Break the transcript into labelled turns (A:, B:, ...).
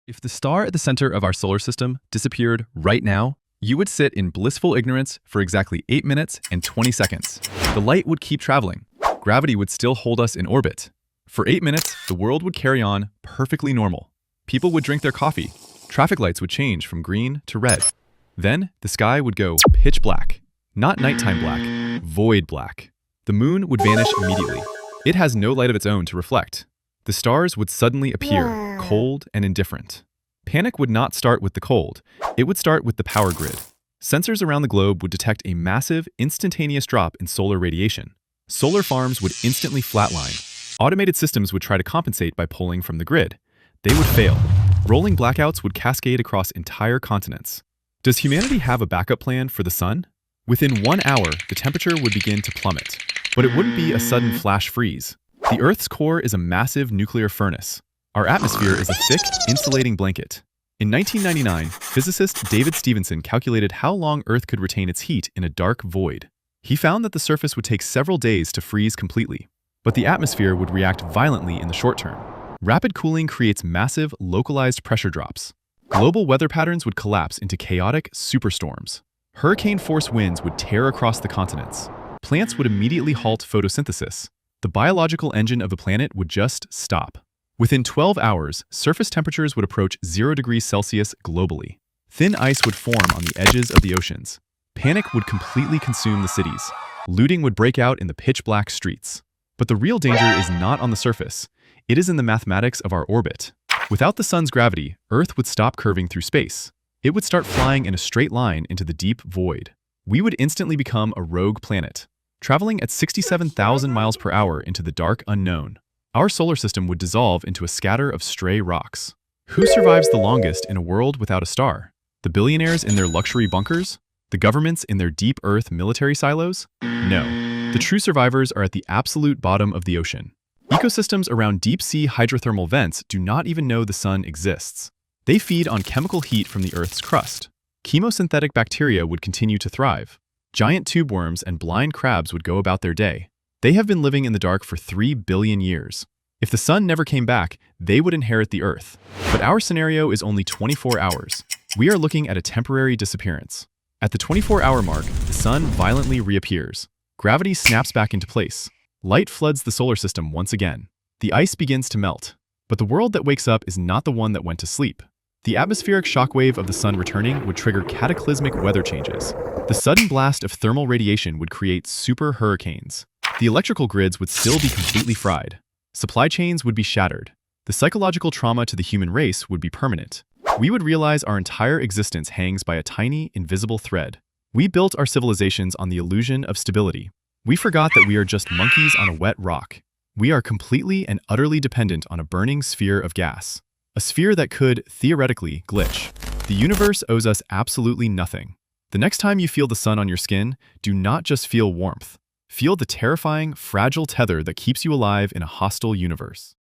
A: If the star at the center of our solar system disappeared right now, you would sit in blissful ignorance for exactly 8 minutes and 20 seconds. The light would keep traveling. Gravity would still hold us in orbit. For 8 minutes, the world would carry on perfectly normal. People would drink their coffee. Traffic lights would change from green to red. Then, the sky would go pitch black. Not nighttime black, void black. The moon would vanish immediately. It has no light of its own to reflect. The stars would suddenly appear, cold and indifferent. Panic would not start with the cold. It would start with the power grid. Sensors around the globe would detect a massive, instantaneous drop in solar radiation. Solar farms would instantly flatline. Automated systems would try to compensate by pulling from the grid. They would fail. Rolling blackouts would cascade across entire continents. Does humanity have a backup plan for the sun? Within 1 hour, the temperature would begin to plummet. But it wouldn't be a sudden flash freeze. The Earth's core is a massive nuclear furnace. Our atmosphere is a thick, insulating blanket. In 1999, physicist David Stevenson calculated how long Earth could retain its heat in a dark void. He found that the surface would take several days to freeze completely, but the atmosphere would react violently in the short term. Rapid cooling creates massive, localized pressure drops. Global weather patterns would collapse into chaotic superstorms. Hurricane-force winds would tear across the continents. Plants would immediately halt photosynthesis. The biological engine of the planet would just stop. Within 12 hours, surface temperatures would approach 0 degrees Celsius globally. Thin ice would form on the edges of the oceans. Panic would completely consume the cities. Looting would break out in the pitch-black streets. But the real danger is not on the surface. It is in the mathematics of our orbit. Without the sun's gravity, Earth would stop curving through space. It would start flying in a straight line into the deep void. We would instantly become a rogue planet, traveling at 67,000 miles per hour into the dark unknown. Our solar system would dissolve into a scatter of stray rocks. Who survives the longest in a world without a star? The billionaires in their luxury bunkers? The governments in their deep Earth military silos? No. The true survivors are at the absolute bottom of the ocean. Ecosystems around deep-sea hydrothermal vents do not even know the sun exists. They feed on chemical heat from the Earth's crust. Chemosynthetic bacteria would continue to thrive. Giant tube worms and blind crabs would go about their day. They have been living in the dark for 3 billion years. If the sun never came back, they would inherit the Earth. But our scenario is only 24 hours. We are looking at a temporary disappearance. At the 24-hour mark, the sun violently reappears. Gravity snaps back into place. Light floods the solar system once again. The ice begins to melt. But the world that wakes up is not the one that went to sleep. The atmospheric shockwave of the sun returning would trigger cataclysmic weather changes. The sudden blast of thermal radiation would create super hurricanes. The electrical grids would still be completely fried. Supply chains would be shattered. The psychological trauma to the human race would be permanent. We would realize our entire existence hangs by a tiny, invisible thread. We built our civilizations on the illusion of stability. We forgot that we are just monkeys on a wet rock. We are completely and utterly dependent on a burning sphere of gas. A sphere that could, theoretically, glitch. The universe owes us absolutely nothing. The next time you feel the sun on your skin, do not just feel warmth. Feel the terrifying, fragile tether that keeps you alive in a hostile universe.